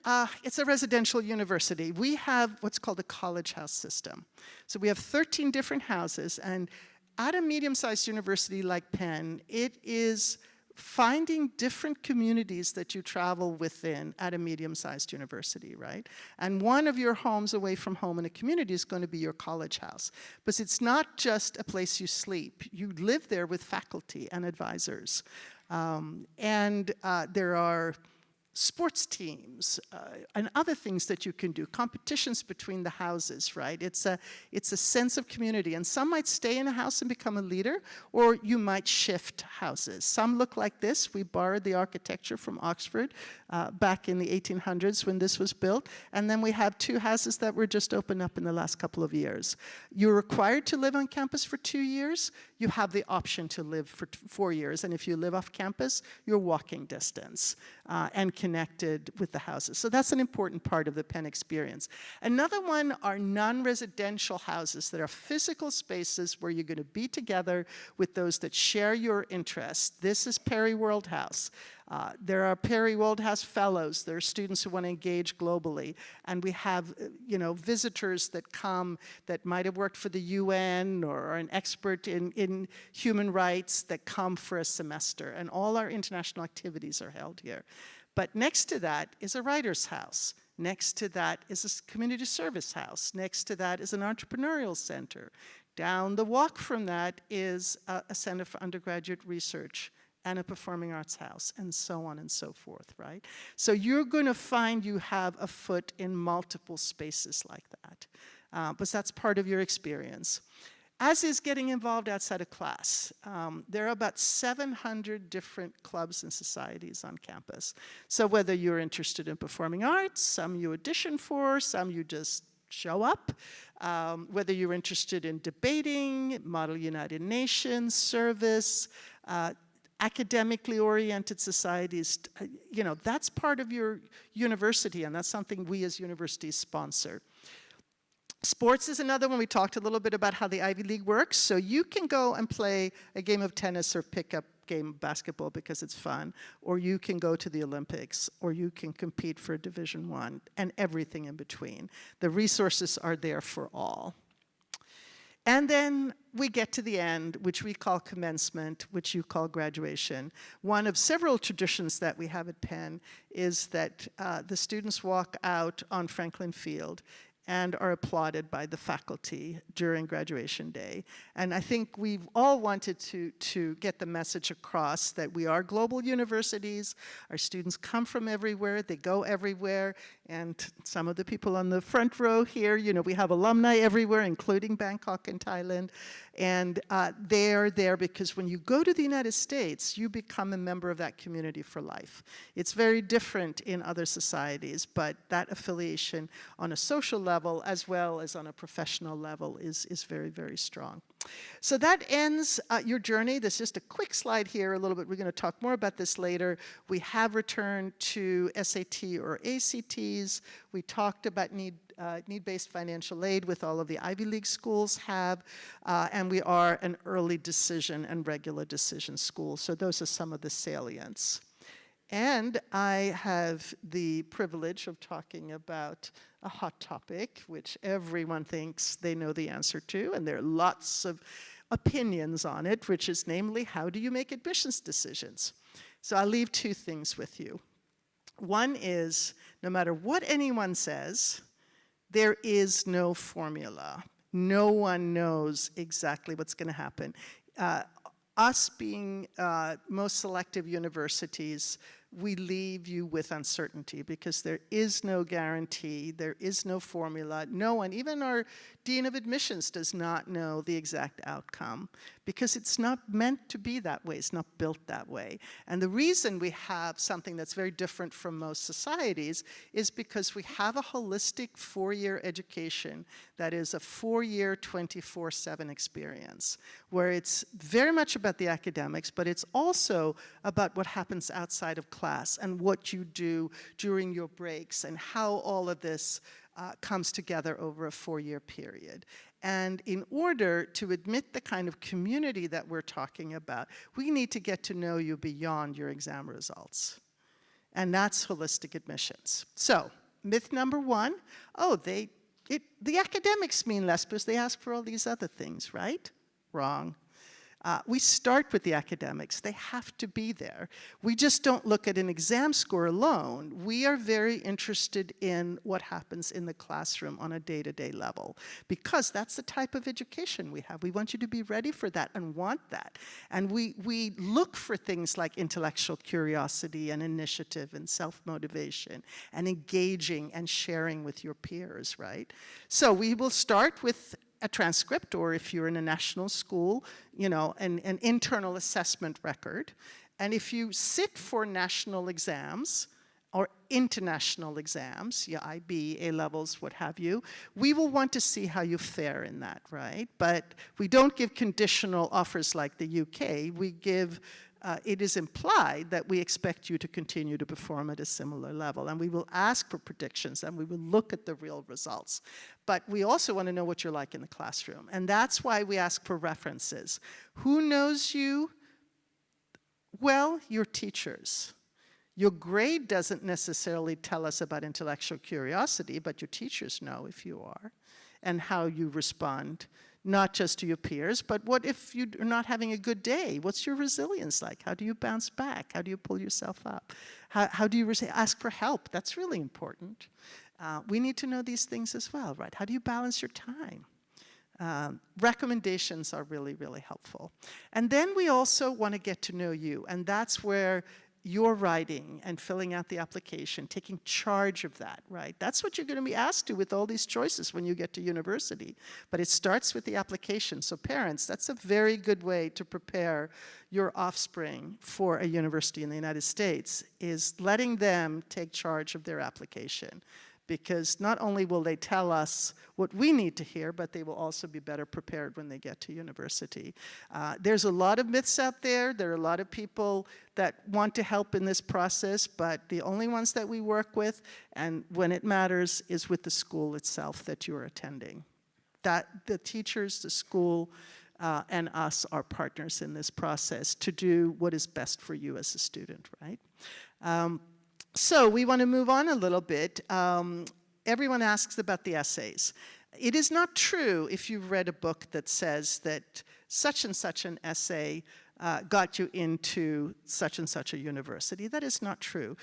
it's a residential university. We have what's called a college house system. So we have 13 different houses, and at a medium-sized university like Penn, it is finding different communities that you travel within at a medium-sized university, right? And one of your homes away from home in a community is going to be your college house. But it's not just a place you sleep. You live there with faculty and advisors. There are sports teams and other things that you can do, competitions between the houses, right? It's a sense of community, and some might stay in a house and become a leader, or you might shift houses. Some look like this. We borrowed the architecture from Oxford back in the 1800s when this was built, and then we have 2 houses that were just opened up in the last couple of years. You're required to live on campus for 2 years. You have the option to live for 4 years, and if you live off campus, you're walking distance and connected with the houses. So that's an important part of the Penn experience. Another one are non-residential houses that are physical spaces where you're going to be together with those that share your interests. This is Perry World House. There are Perry World House fellows. There are students who want to engage globally. And we have, visitors that come that might have worked for the UN or are an expert in human rights that come for a semester. And all our international activities are held here. But next to that is a writer's house. Next to that is a community service house. Next to that is an entrepreneurial center. Down the walk from that is a center for undergraduate research and a performing arts house, and so on and so forth, right? So you're going to find you have a foot in multiple spaces like that, but that's part of your experience. As is getting involved outside of class. There are about 700 different clubs and societies on campus. So whether you're interested in performing arts, some you audition for, some you just show up. Whether you're interested in debating, Model United Nations, service, academically oriented societies, that's part of your university, and that's something we as universities sponsor. Sports is another one. We talked a little bit about how the Ivy League works. So you can go and play a game of tennis or pick up game of basketball because it's fun, or you can go to the Olympics, or you can compete for Division I, and everything in between. The resources are there for all. And then we get to the end, which we call commencement, which you call graduation. One of several traditions that we have at Penn is that the students walk out on Franklin Field and are applauded by the faculty during graduation day. And I think we've all wanted to get the message across that we are global universities. Our students come from everywhere, they go everywhere, and some of the people on the front row here, we have alumni everywhere, including Bangkok and Thailand. And they're there because when you go to the United States, you become a member of that community for life. It's very different in other societies, but that affiliation on a social level as well as on a professional level is very, very strong. So that ends your journey. There's just a quick slide here a little bit. We're going to talk more about this later. We have returned to SAT or ACTs. We talked about need-based financial aid with all of the Ivy League schools have, and we are an early decision and regular decision school. So those are some of the salients. And I have the privilege of talking about a hot topic, which everyone thinks they know the answer to, and there are lots of opinions on it, which is namely, how do you make admissions decisions? So I'll leave two things with you. One is, no matter what anyone says, there is no formula. No one knows exactly what's going to happen. Us being most selective universities, we leave you with uncertainty because there is no guarantee, there is no formula. No one, even our Dean of Admissions, does not know the exact outcome because it's not meant to be that way, it's not built that way. And the reason we have something that's very different from most societies is because we have a holistic 4-year education that is a 4-year 24/7 experience where it's very much about the academics, but it's also about what happens outside of class and what you do during your breaks and how all of this comes together over a 4-year period. And in order to admit the kind of community that we're talking about, we need to get to know you beyond your exam results. And that's holistic admissions. So, myth number one, the academics mean less because they ask for all these other things, right? Wrong. We start with the academics. They have to be there. We just don't look at an exam score alone. We are very interested in what happens in the classroom on a day-to-day level because that's the type of education we have. We want you to be ready for that and want that. And we look for things like intellectual curiosity and initiative and self-motivation and engaging and sharing with your peers, right? So we will start with a transcript, or if you're in a national school, an internal assessment record. And if you sit for national exams or international exams, your IB, A-levels, what have you, we will want to see how you fare in that, right? But we don't give conditional offers like the UK. We give it is implied that we expect you to continue to perform at a similar level. And we will ask for predictions, and we will look at the real results. But we also want to know what you're like in the classroom. And that's why we ask for references. Who knows you? Well, your teachers. Your grade doesn't necessarily tell us about intellectual curiosity, but your teachers know if you are and how you respond. Not just to your peers, but what if you're not having a good day? What's your resilience like? How do you bounce back? How do you pull yourself up? How do you ask for help? That's really important. We need to know these things as well, right? How do you balance your time? Recommendations are really, really helpful. And then we also want to get to know you, and that's where you're writing and filling out the application, taking charge of that, right? That's what you're going to be asked to with all these choices when you get to university. But it starts with the application. So parents, that's a very good way to prepare your offspring for a university in the United States, is letting them take charge of their application. because not only will they tell us what we need to hear, but they will also be better prepared when they get to university. There's a lot of myths out there. There are a lot of people that want to help in this process, but the only ones that we work with, and when it matters, is with the school itself that you're attending. That the teachers, the school, and us are partners in this process to do what is best for you as a student, right? So we want to move on a little bit. Everyone asks about the essays. It is not true if you've read a book that says that such and such an essay got you into such and such a university. That is not true.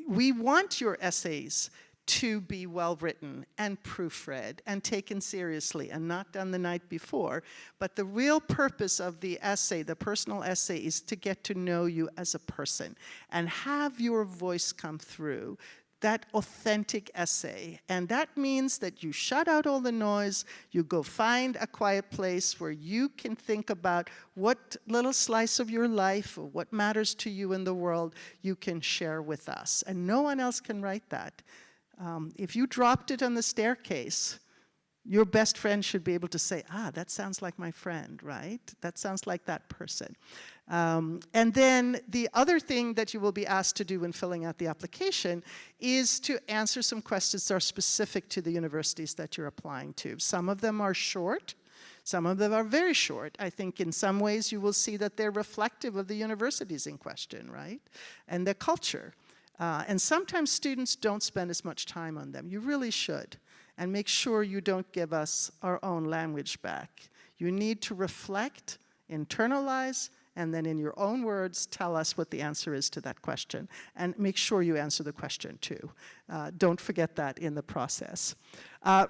We want your essays to be well written and proofread and taken seriously and not done the night before. But the real purpose of the essay, the personal essay, is to get to know you as a person and have your voice come through. That authentic essay. And that means that you shut out all the noise, you go find a quiet place where you can think about what little slice of your life or what matters to you in the world you can share with us. And no one else can write that. If you dropped it on the staircase, your best friend should be able to say, that sounds like my friend, right? That sounds like that person. And then the other thing that you will be asked to do when filling out the application is to answer some questions that are specific to the universities that you're applying to. Some of them are short. Some of them are very short. I think in some ways you will see that they're reflective of the universities in question, right? And their culture. And sometimes students don't spend as much time on them. You really should. And make sure you don't give us our own language back. You need to reflect, internalize, and then in your own words, tell us what the answer is to that question. And make sure you answer the question too. Don't forget that in the process.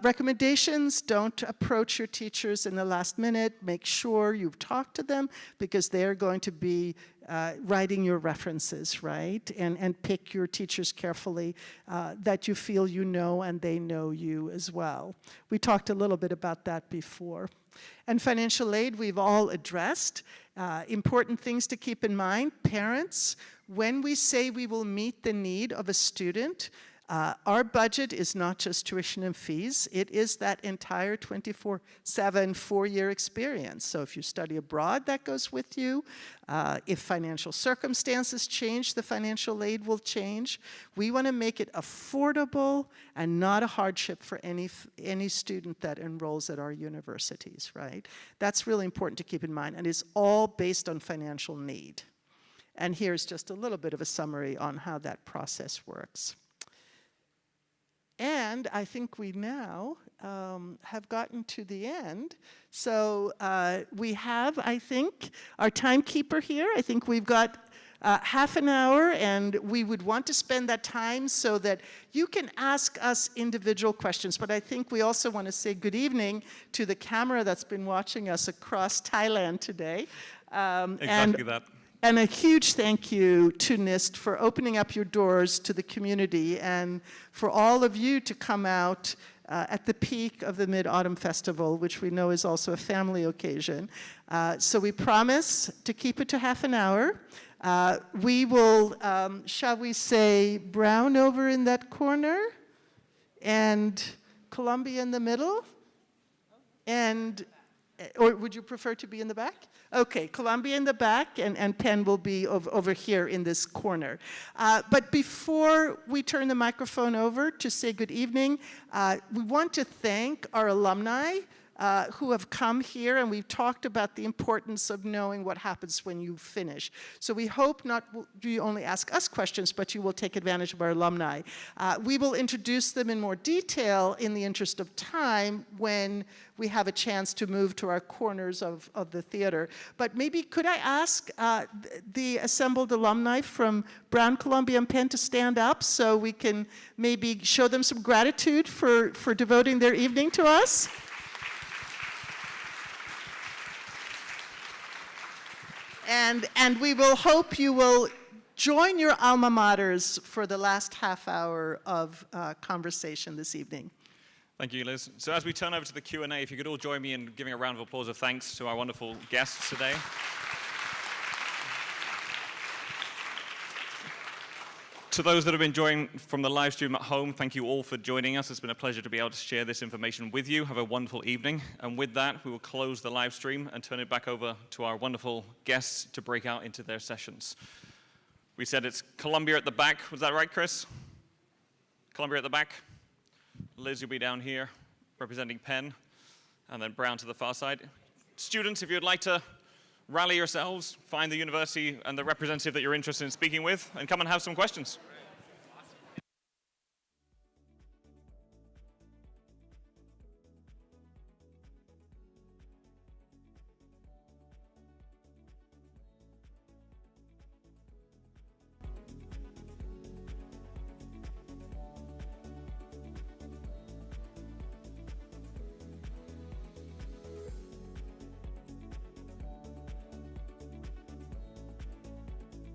Recommendations, don't approach your teachers in the last minute. Make sure you've talked to them because they're going to be writing your references, right? And pick your teachers carefully that you feel you know and they know you as well. We talked a little bit about that before. And financial aid, we've all addressed. Important things to keep in mind. Parents, when we say we will meet the need of a student, our budget is not just tuition and fees. It is that entire 24/7 four-year experience. So if you study abroad, that goes with you. If financial circumstances change, the financial aid will change. We want to make it affordable and not a hardship for any student that enrolls at our universities, right? That's really important to keep in mind, and it's all based on financial need. And here's just a little bit of a summary on how that process works. And I think we now have gotten to the end. So we have, I think, our timekeeper here. I think we've got half an hour, and we would want to spend that time so that you can ask us individual questions. But I think we also want to say good evening to the camera that's been watching us across Thailand today. Exactly that. And a huge thank you to NIST for opening up your doors to the community and for all of you to come out at the peak of the Mid-Autumn Festival, which we know is also a family occasion. So we promise to keep it to half an hour. We will, shall we say, Brown over in that corner and Columbia in the middle? And, or would you prefer to be in the back? Okay, Columbia in the back, and Penn will be over here in this corner. But before we turn the microphone over to say good evening, we want to thank our alumni who have come here, and we've talked about the importance of knowing what happens when you finish. So we hope not you only ask us questions, but you will take advantage of our alumni. We will introduce them in more detail in the interest of time when we have a chance to move to our corners of the theater. But maybe could I ask the assembled alumni from Brown, Columbia, and Penn to stand up so we can maybe show them some gratitude for devoting their evening to us? And we will hope you will join your alma maters for the last half hour of conversation this evening. Thank you, Liz. So as we turn over to the Q&A, if you could all join me in giving a round of applause of thanks to our wonderful guests today. To those that have been joining from the live stream at home, thank you all for joining us. It's been a pleasure to be able to share this information with you. Have a wonderful evening. And with that, we will close the live stream and turn it back over to our wonderful guests to break out into their sessions. We said it's Columbia at the back. Was that right, Chris? Columbia at the back. Liz, you'll be down here representing Penn, and then Brown to the far side. Students, if you'd like to rally yourselves, find the university and the representative that you're interested in speaking with, and come and have some questions.